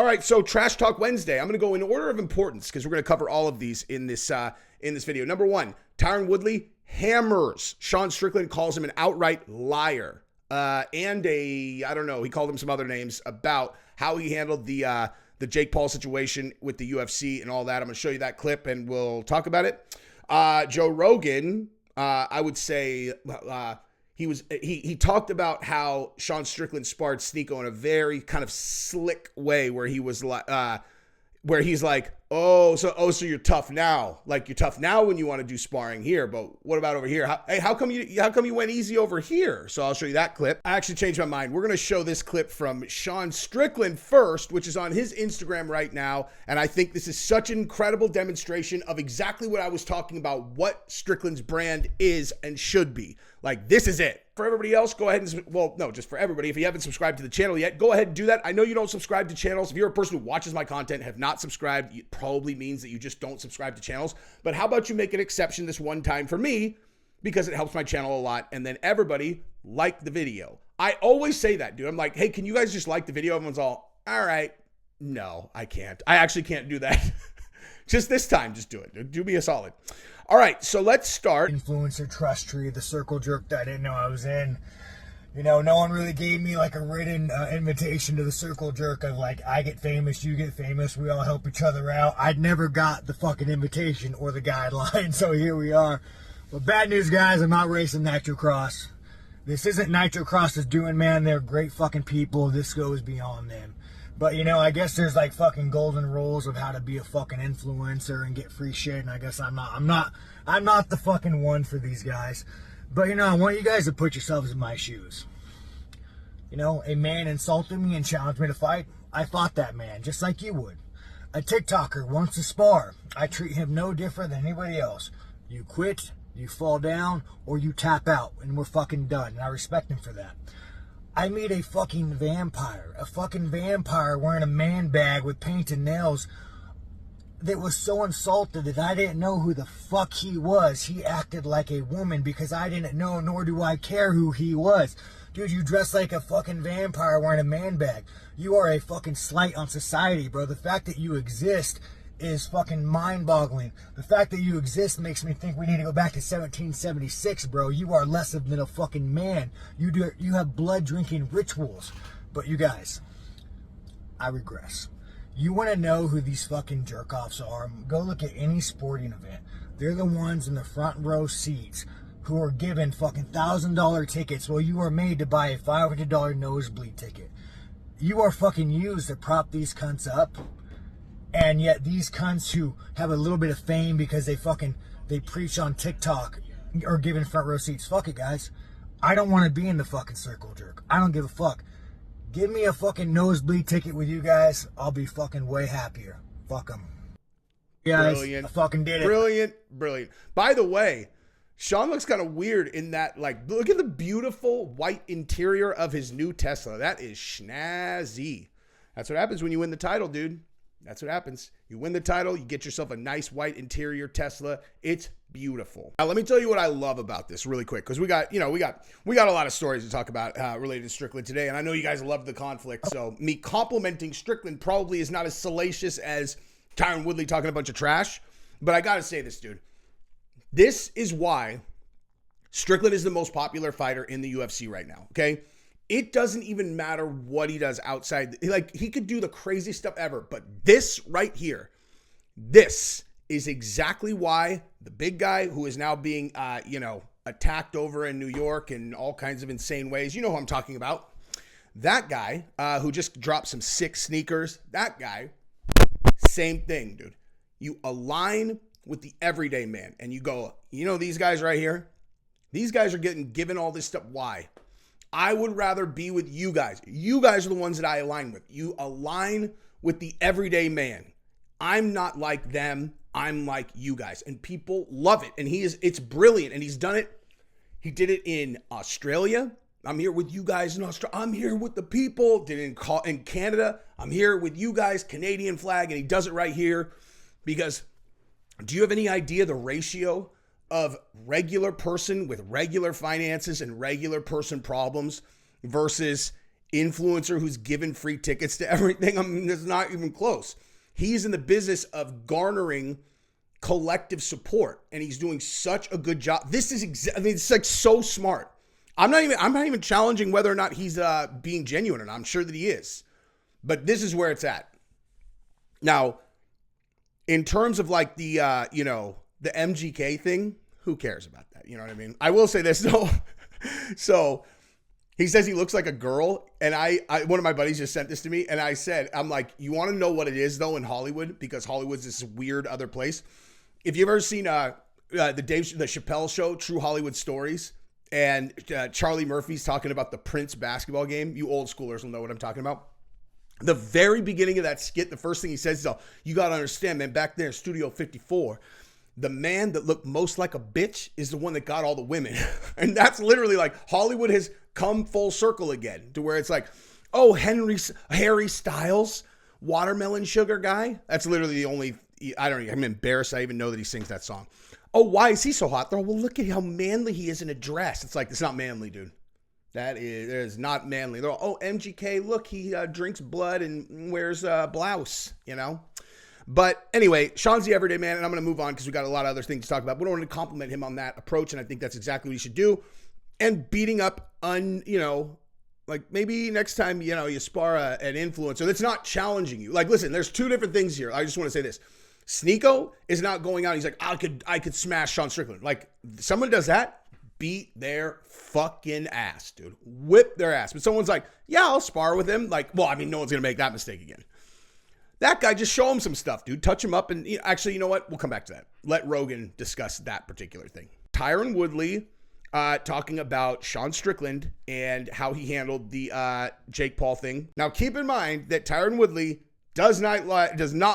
All right, so Trash Talk Wednesday. I'm going to go in order of importance because we're going to cover all of these in this video. Number one, Tyron Woodley hammers. Sean Strickland calls him an outright liar. And I don't know, he called him some other names about how he handled the Jake Paul situation with the UFC and all that. I'm going to show you that clip and we'll talk about it. Joe Rogan, I would say, he talked about how Sean Strickland sparred Sneako in a very kind of slick way where he was like, where he's like, so you're tough now. Like you're tough now when you want to do sparring here, but what about over here? How come you went easy over here? So I'll show you that clip. I actually changed my mind. We're going to show this clip from Sean Strickland first, which is on his Instagram right now. And I think this is such an incredible demonstration of exactly what I was talking about, what Strickland's brand is and should be. Like, this is it. For everybody else, go ahead and, well, no, just for everybody. If you haven't subscribed to the channel yet, go ahead and do that. I know you don't subscribe to channels. If you're a person who watches my content, have not subscribed, it probably means that you just don't subscribe to channels. But how about you make an exception this one time for me, because it helps my channel a lot. And then everybody like the video. I always say that, dude. I'm like, hey, can you guys just like the video? Everyone's all right. No, I can't. I actually can't do that. Just this time, just do it. Do me a solid. All right, so let's start. Influencer trust tree, the circle jerk that I didn't know I was in. You know, no one really gave me like a written invitation to the circle jerk of like, I get famous, you get famous, we all help each other out. I'd never got the fucking invitation or the guideline, so here we are. But bad news, guys, I'm not racing Nitro Cross. This isn't Nitro Cross's doing, man. They're great fucking people. This goes beyond them. But, you know, I guess there's like fucking golden rules of how to be a fucking influencer and get free shit. And I guess I'm not the fucking one for these guys. But, you know, I want you guys to put yourselves in my shoes. You know, a man insulted me and challenged me to fight. I fought that man, just like you would. A TikToker wants to spar. I treat him no different than anybody else. You quit, you fall down, or you tap out, and we're fucking done. And I respect him for that. I meet a fucking vampire wearing a man bag with painted nails that was so insulted that I didn't know who the fuck he was. He acted like a woman because I didn't know, nor do I care who he was. Dude, you dress like a fucking vampire wearing a man bag. You are a fucking slight on society, bro. The fact that you exist is fucking mind-boggling. The fact that you exist makes me think we need to go back to 1776, bro. You are less than a fucking man. You have blood-drinking rituals. But you guys, I regress. You want to know who these fucking jerk-offs are? Go look at any sporting event. They're the ones in the front row seats who are given fucking $1,000 tickets while you are made to buy a $500 nosebleed ticket. You are fucking used to prop these cunts up. And yet these cunts who have a little bit of fame because they preach on TikTok are given front row seats. Fuck it, guys. I don't want to be in the fucking circle jerk. I don't give a fuck. Give me a fucking nosebleed ticket with you guys. I'll be fucking way happier. Fuck them. Guys, Brilliant. I fucking did it. Brilliant. By the way, Sean looks kind of weird in that, like, look at the beautiful white interior of his new Tesla. That is snazzy. That's what happens when you win the title, dude. That's what happens. You win the title, you get yourself a nice white interior Tesla. It's beautiful. Now, let me tell you what I love about this really quick, because we got a lot of stories to talk about related to Strickland today, and I know you guys love the conflict, so me complimenting Strickland probably is not as salacious as Tyron Woodley talking a bunch of trash, but I gotta say this, dude. This is why Strickland is the most popular fighter in the UFC right now, okay? It doesn't even matter what he does outside. Like, he could do the craziest stuff ever, but this right here, this is exactly why the big guy who is now being, attacked over in New York in all kinds of insane ways. You know who I'm talking about. That guy who just dropped some sick sneakers, that guy, same thing, dude. You align with the everyday man and you go, you know, these guys right here, these guys are getting given all this stuff. Why? I would rather be with you guys. You guys are the ones that I align with. You align with the everyday man. I'm not like them. I'm like you guys. And people love it. And it's brilliant. And he's done it. He did it in Australia. I'm here with you guys in Australia. I'm here with the people. Did it in Canada. I'm here with you guys. Canadian flag. And he does it right here. Because do you have any idea the ratio of regular person with regular finances and regular person problems versus influencer who's given free tickets to everything. I mean, it's not even close. He's in the business of garnering collective support, and he's doing such a good job. This is, I mean, it's like so smart. I'm not even challenging whether or not he's being genuine, and I'm sure that he is. But this is where it's at. Now, in terms of like the the MGK thing, who cares about that? You know what I mean? I will say this though. So he says he looks like a girl, and I one of my buddies just sent this to me, and I said, I'm like, you want to know what it is though in Hollywood, because Hollywood's this weird other place. If you've ever seen the Chappelle Show, True Hollywood Stories, and Charlie Murphy's talking about the Prince basketball game, you old schoolers will know what I'm talking about. The very beginning of that skit, the first thing he says is, oh, you got to understand, man, back there in Studio 54, the man that looked most like a bitch is the one that got all the women. And that's literally like Hollywood has come full circle again to where it's like, oh, Harry Styles, watermelon sugar guy. That's literally the only, I'm embarrassed I even know that he sings that song. Oh, why is he so hot? Well, look at how manly he is in a dress. It's like, it's not manly, dude. That is not manly. They're all, oh, MGK, look, he drinks blood and wears a blouse, you know? But anyway, Sean's the everyday man, and I'm going to move on because we got a lot of other things to talk about. We don't want to compliment him on that approach, and I think that's exactly what he should do. And beating up like maybe next time, you spar an influencer that's not challenging you. Like, listen, there's two different things here. I just want to say this. Sneako is not going out. He's like, I could smash Sean Strickland. Like, someone does that, beat their fucking ass, dude. Whip their ass. But someone's like, yeah, I'll spar with him. Like, well, I mean, no one's going to make that mistake again. That guy, just show him some stuff, dude. Touch him up. And actually, you know what? We'll come back to that. Let Rogan discuss that particular thing. Tyron Woodley talking about Sean Strickland and how he handled the Jake Paul thing. Now, keep in mind that Tyron Woodley does not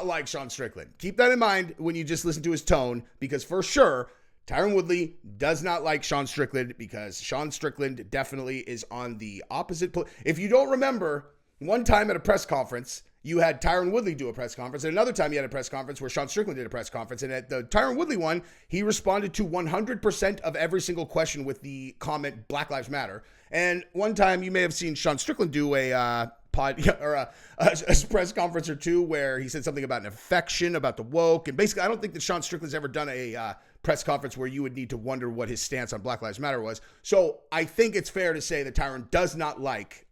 like Sean Strickland. Keep that in mind when you just listen to his tone, because for sure, Tyron Woodley does not like Sean Strickland, because Sean Strickland definitely is on the opposite. If you don't remember, one time at a press conference, you had Tyron Woodley do a press conference, and another time you had a press conference where Sean Strickland did a press conference, and at the Tyron Woodley one, he responded to 100% of every single question with the comment, Black Lives Matter. And one time you may have seen Sean Strickland do a press conference or two where he said something about an affection, about the woke, and basically I don't think that Sean Strickland's ever done a press conference where you would need to wonder what his stance on Black Lives Matter was. So I think it's fair to say that Tyron does not like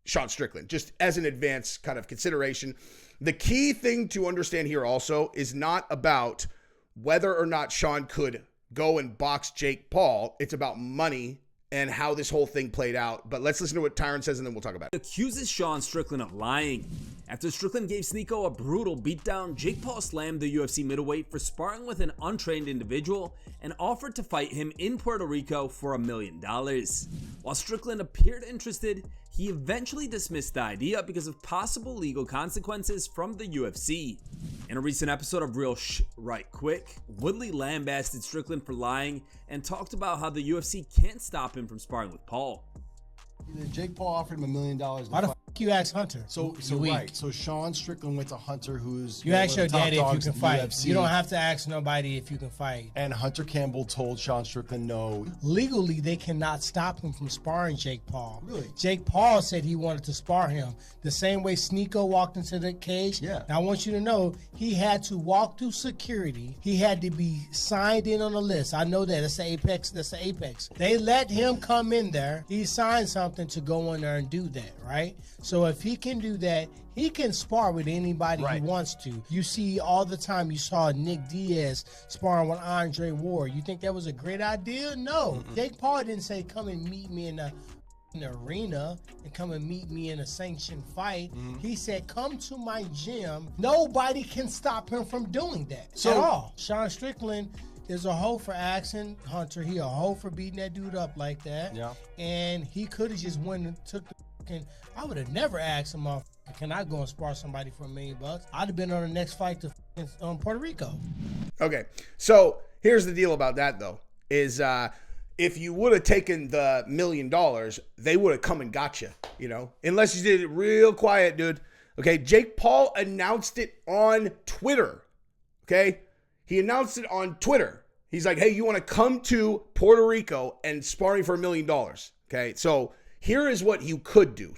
Sean Strickland, just as an advanced kind of consideration. The key thing to understand here also is not about whether or not Sean could go and box Jake Paul. It's about money and how this whole thing played out. But let's listen to what Tyron says, and then we'll talk about it. Accuses Sean Strickland of lying. After Strickland gave Sneako a brutal beatdown, Jake Paul slammed the UFC middleweight for sparring with an untrained individual and offered to fight him in Puerto Rico for $1 million. While Strickland appeared interested, he eventually dismissed the idea because of possible legal consequences from the UFC. In a recent episode of Real Right Quick, Woodley lambasted Strickland for lying and talked about how the UFC can't stop him from sparring with Paul. Jake Paul offered him $1 million. Why the f*** you ask Hunter? So right. So Sean Strickland went to Hunter, who's you ask your daddy if you can fight. UFC. You don't have to ask nobody if you can fight. And Hunter Campbell told Sean Strickland no. Legally, they cannot stop him from sparring Jake Paul. Really? Jake Paul said he wanted to spar him the same way Sneako walked into the cage. Yeah. Now I want you to know he had to walk through security. He had to be signed in on a list. I know that. That's the apex. That's the apex. They let him come in there. He signed something to go in there and do that, right? So if he can do that, he can spar with anybody he wants to. You see all the time, you saw Nick Diaz sparring with Andre Ward. You think that was a great idea? No. Jake Paul didn't say, come and meet me in the arena and come and meet me in a sanctioned fight. He said, come to my gym. Nobody can stop him from doing that at all. Sean Strickland is a hoe for asking Hunter. He a hoe for beating that dude up like that. Yeah. And he could have just went and took the fucking, I would have never asked him, can I go and spar somebody for $1 million? I'd have been on the next fight to Puerto Rico. Okay, so here's the deal about that, though, is if you would have taken the $1 million, they would have come and got you, unless you did it real quiet, dude. Okay, Jake Paul announced it on Twitter, okay? He announced it on Twitter. He's like, hey, you want to come to Puerto Rico and spar me for $1 million, okay? So here is what you could do.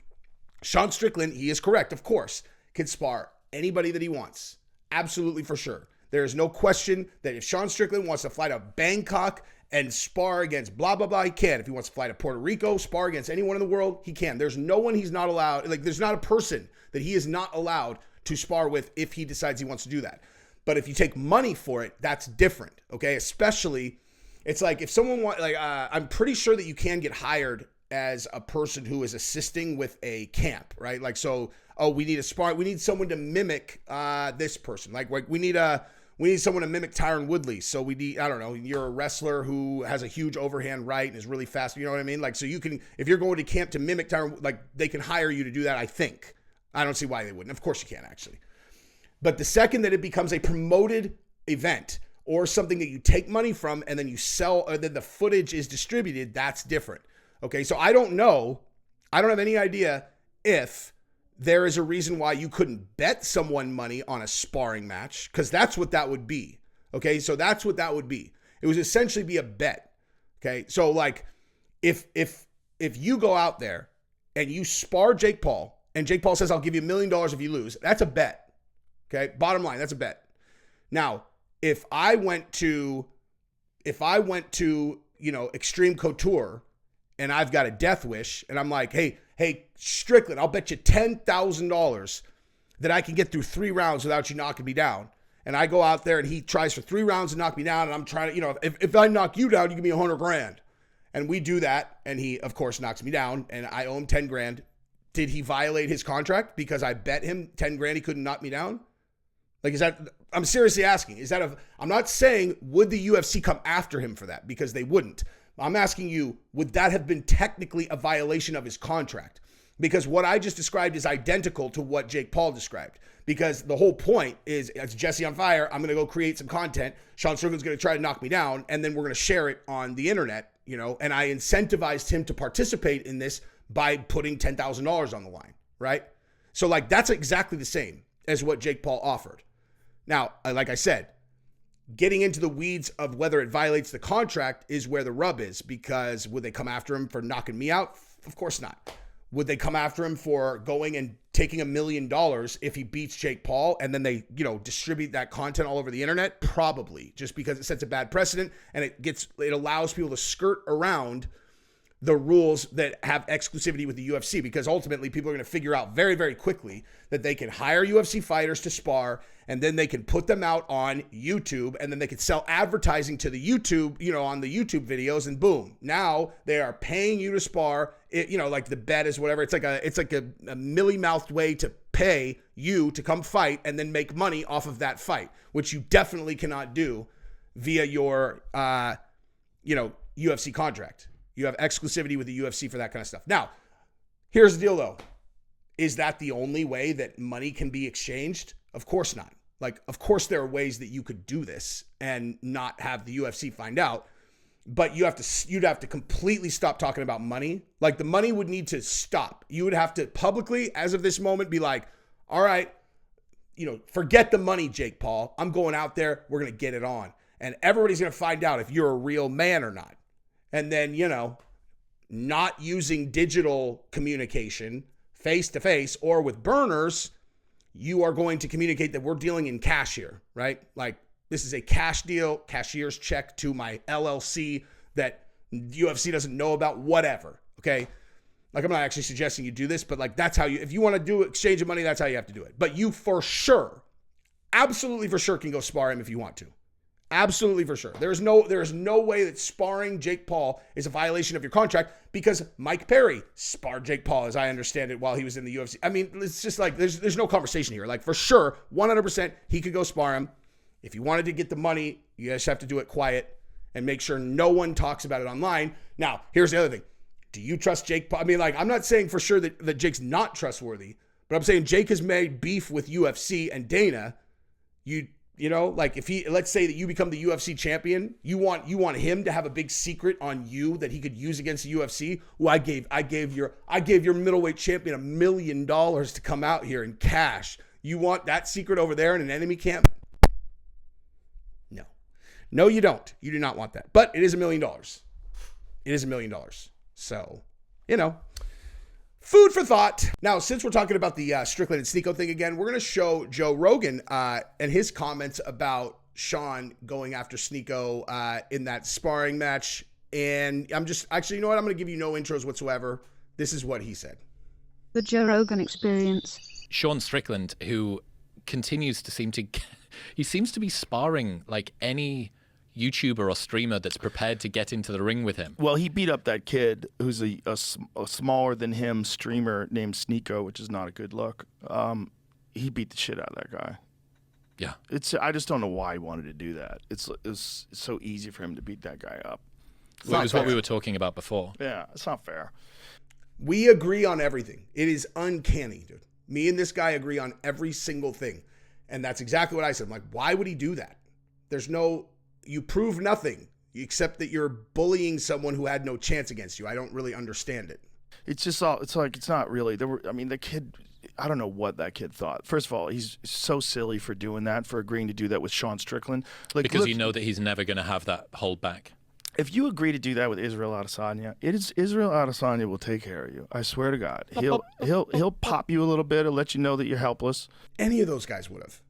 Sean Strickland, he is correct, of course, can spar anybody that he wants. Absolutely, for sure. There is no question that if Sean Strickland wants to fly to Bangkok and spar against blah, blah, blah, he can. If he wants to fly to Puerto Rico, spar against anyone in the world, he can. There's no one he's not allowed. Like, there's not a person that he is not allowed to spar with if he decides he wants to do that. But if you take money for it, that's different, okay? Especially, it's like if someone wants, like, I'm pretty sure that you can get hired as a person who is assisting with a camp, right? Like, so, oh, we need a spar. We need someone to mimic this person. Like we need someone to mimic Tyron Woodley. So we need, I don't know, you're a wrestler who has a huge overhand right and is really fast. You know what I mean? Like, so you can, if you're going to camp to mimic Tyron, like they can hire you to do that, I think. I don't see why they wouldn't. Of course you can, actually. But the second that it becomes a promoted event or something that you take money from and then you sell, or then the footage is distributed, that's different. Okay, so I don't know. I don't have any idea if there is a reason why you couldn't bet someone money on a sparring match, because that's what that would be. Okay, so that's what that would be. It would essentially be a bet. Okay, so like if you go out there and you spar Jake Paul and Jake Paul says, I'll give you $1 million if you lose, that's a bet. Okay, bottom line, that's a bet. Now, if I went to, you know, Extreme Couture and I've got a death wish and I'm like, hey, Strickland, I'll bet you $10,000 that I can get through 3 rounds without you knocking me down. And I go out there and he tries for 3 rounds to knock me down. And I'm trying to, you know, if I knock you down, you give me $100,000. And we do that. And he, of course, knocks me down and I owe him $10,000. Did he violate his contract because I bet him $10,000 he couldn't knock me down? Like, is that, I'm seriously asking, is that I'm not saying would the UFC come after him for that, because they wouldn't. I'm asking you, would that have been technically a violation of his contract? Because what I just described is identical to what Jake Paul described. Because the whole point is, it's Jesse on fire, I'm going to go create some content, Sean Strickland's going to try to knock me down, and then we're going to share it on the internet, you know, and I incentivized him to participate in this by putting $10,000 on the line, right? So like, that's exactly the same as what Jake Paul offered. Now, like I said, getting into the weeds of whether it violates the contract is where the rub is, because would they come after him for knocking me out? Of course not. Would they come after him for going and taking $1 million if he beats Jake Paul and then they, you know, distribute that content all over the internet? Probably, just because it sets a bad precedent and it allows people to skirt around the rules that have exclusivity with the UFC, because ultimately people are going to figure out very, very quickly that they can hire UFC fighters to spar and then they can put them out on YouTube and then they can sell advertising to the YouTube, you know, on the YouTube videos, and boom, now they are paying you to spar. It, you know, like the bet is whatever. It's like a mealy-mouthed way to pay you to come fight and then make money off of that fight, which you definitely cannot do via your, you know, UFC contract. You have exclusivity with the UFC for that kind of stuff. Now, here's the deal though. Is that the only way that money can be exchanged? Of course not. Like, of course there are ways that you could do this and not have the UFC find out, but you'd have to completely stop talking about money. Like, the money would need to stop. You would have to publicly, as of this moment, be like, all right, you know, forget the money, Jake Paul. I'm going out there. We're going to get it on. And everybody's going to find out if you're a real man or not. And then, you know, not using digital communication face-to-face or with burners, you are going to communicate that we're dealing in cash here, right? Like, this is a cash deal, cashier's check to my LLC that UFC doesn't know about, whatever, okay? Like, I'm not actually suggesting you do this, but like, that's how you, if you want to do exchange of money, that's how you have to do it. But you for sure, absolutely for sure can go spar him if you want to. Absolutely for sure. There is no way that sparring Jake Paul is a violation of your contract, because Mike Perry sparred Jake Paul, as I understand it, while he was in the UFC. I mean, it's just like, there's no conversation here. Like, for sure, 100%, he could go spar him. If you wanted to get the money, you just have to do it quiet and make sure no one talks about it online. Now, here's the other thing. Do you trust Jake Paul? I mean, like, I'm not saying for sure that Jake's not trustworthy, but I'm saying Jake has made beef with UFC and Dana. You know, like, if he, let's say that you become the UFC champion, you want him to have a big secret on you that he could use against the UFC. Well, I gave your middleweight champion $1 million to come out here in cash. You want that secret over there in an enemy camp? No, you don't. You do not want that. But it is $1 million. It is $1 million. So, you know, Food for thought. Now, since we're talking about the Strickland and Sneako thing again, we're going to show Joe Rogan and his comments about Sean going after Sneako in that sparring match. And I'm just, actually, you know what? I'm going to give you no intros whatsoever. This is what he said. The Joe Rogan Experience. Sean Strickland, who continues to he seems to be sparring like any YouTuber or streamer that's prepared to get into the ring with him. Well, he beat up that kid who's a smaller than him streamer named Sneako, which is not a good look. He beat the shit out of that guy. Yeah. I just don't know why he wanted to do that. It's so easy for him to beat that guy up. It was what we were talking about before. Yeah, it's not fair. We agree on everything. It is uncanny, dude. Me and this guy agree on every single thing. And that's exactly what I said. I'm like, why would he do that? You prove nothing except that you're bullying someone who had no chance against you. I don't really understand it. It's not really. The kid, I don't know what that kid thought. First of all, he's so silly for doing that, for agreeing to do that with Sean Strickland. Because you know that he's never going to have that hold back. If you agree to do that with Israel Adesanya, Israel Adesanya will take care of you. I swear to God. He'll pop you a little bit and let you know that you're helpless. Any of those guys would have.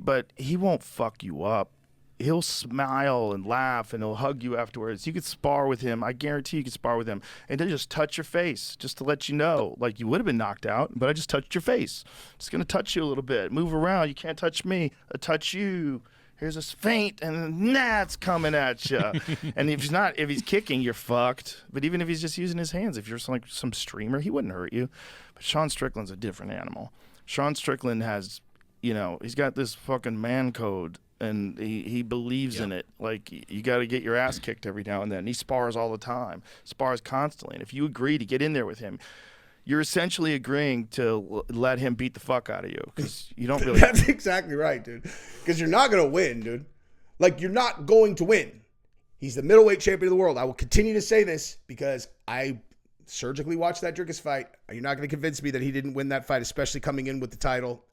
But he won't fuck you up. He'll smile and laugh and he'll hug you afterwards. You could spar with him. I guarantee you could spar with him. And then just touch your face just to let you know. Like, you would have been knocked out, but I just touched your face. Just going to touch you a little bit. Move around. You can't touch me. I touch you. Here's a feint, and it's coming at you. And if he's kicking, you're fucked. But even if he's just using his hands, if you're some streamer, he wouldn't hurt you. But Sean Strickland's a different animal. Sean Strickland has, he's got this fucking man code, and he believes in it. Like, you got to get your ass kicked every now and then. He spars all the time, spars constantly. And if you agree to get in there with him, you're essentially agreeing to let him beat the fuck out of you, because you don't really. That's exactly right, dude. Because you're not going to win, dude. Like, you're not going to win. He's the middleweight champion of the world. I will continue to say this because I surgically watched that Dricus fight. You're not going to convince me that he didn't win that fight, especially coming in with the title.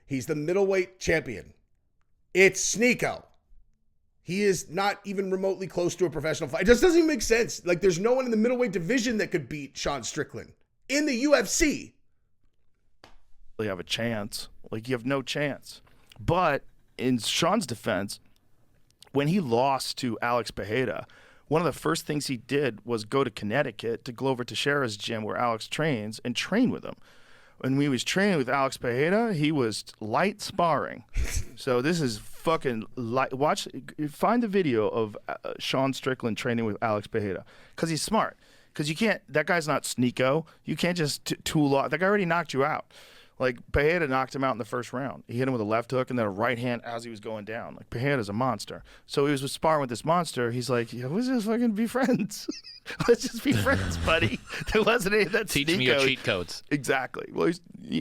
He's the middleweight champion. It's Sneako. He is not even remotely close to a professional fight. It just doesn't even make sense. Like, there's no one in the middleweight division that could beat Sean Strickland in the UFC. You have a chance. Like, you have no chance. But in Sean's defense, when he lost to Alex Pereira, one of the first things he did was go to Connecticut to Glover Teixeira's gym where Alex trains and train with him. When we was training with Alex Pereira, he was light sparring. So this is fucking light. Find the video of Sean Strickland training with Alex Pereira, because he's smart. Because you can't, that guy's not Sneako. You can't just tool off. That guy already knocked you out. Like, Pereira knocked him out in the first round. He hit him with a left hook and then a right hand as he was going down. Like, Pereira's a monster. So he was sparring with this monster. He's like, let's just fucking be friends. Let's just be friends, buddy. There wasn't any of that Teach me your cheat codes. Exactly. Well,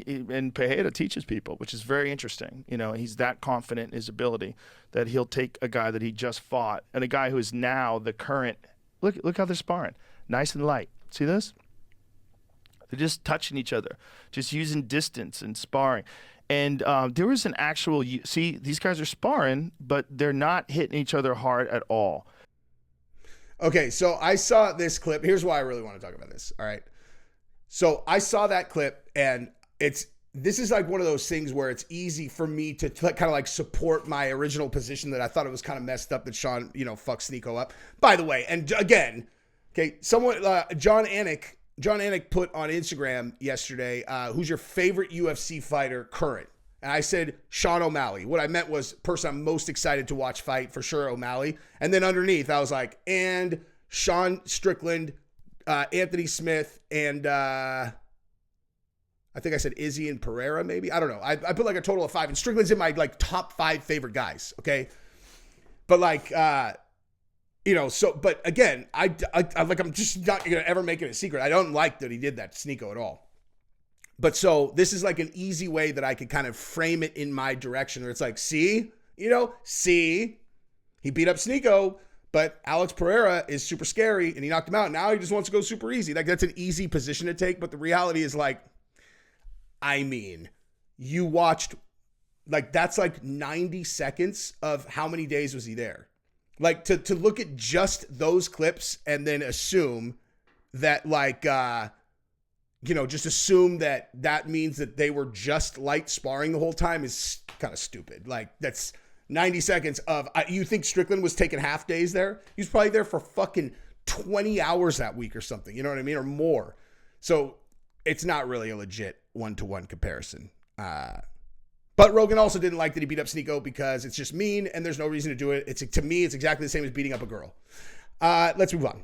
and Pereira teaches people, which is very interesting. He's that confident in his ability that he'll take a guy that he just fought and a guy who is now the current. Look how they're sparring. Nice and light. See this? They're just touching each other, just using distance and sparring. And there was an actual, see, these guys are sparring, but they're not hitting each other hard at all. Okay, so I saw this clip. Here's why I really want to talk about this, all right? So I saw that clip, and this is like one of those things where it's easy for me to kind of like support my original position that I thought it was kind of messed up that Sean, fucked Sneako up. By the way, and again, okay, John Anik put on Instagram yesterday, who's your favorite UFC fighter current? And I said, Sean O'Malley. What I meant was person I'm most excited to watch fight, for sure, O'Malley. And then underneath, I was like, and Sean Strickland, Anthony Smith, and I think I said Izzy and Pereira, maybe. I don't know. I put like a total of 5. And Strickland's in my like top 5 favorite guys, okay? But like, but again, I'm just not going to ever make it a secret. I don't like that he did that to Sneako at all. But so this is like an easy way that I could kind of frame it in my direction where it's like, see, he beat up Sneako, but Alex Pereira is super scary and he knocked him out. Now he just wants to go super easy. Like, that's an easy position to take. But the reality is like, you watched, like, that's like 90 seconds of how many days was he there? Like, to look at just those clips and then assume that like, just assume that means that they were just light sparring the whole time is kind of stupid. Like that's 90 seconds of, you think Strickland was taking half days there? He was probably there for fucking 20 hours that week or something. You know what I mean? Or more. So it's not really a legit one-to-one comparison. But Rogan also didn't like that he beat up Sneako because it's just mean and there's no reason to do it. To me, it's exactly the same as beating up a girl. Let's move on.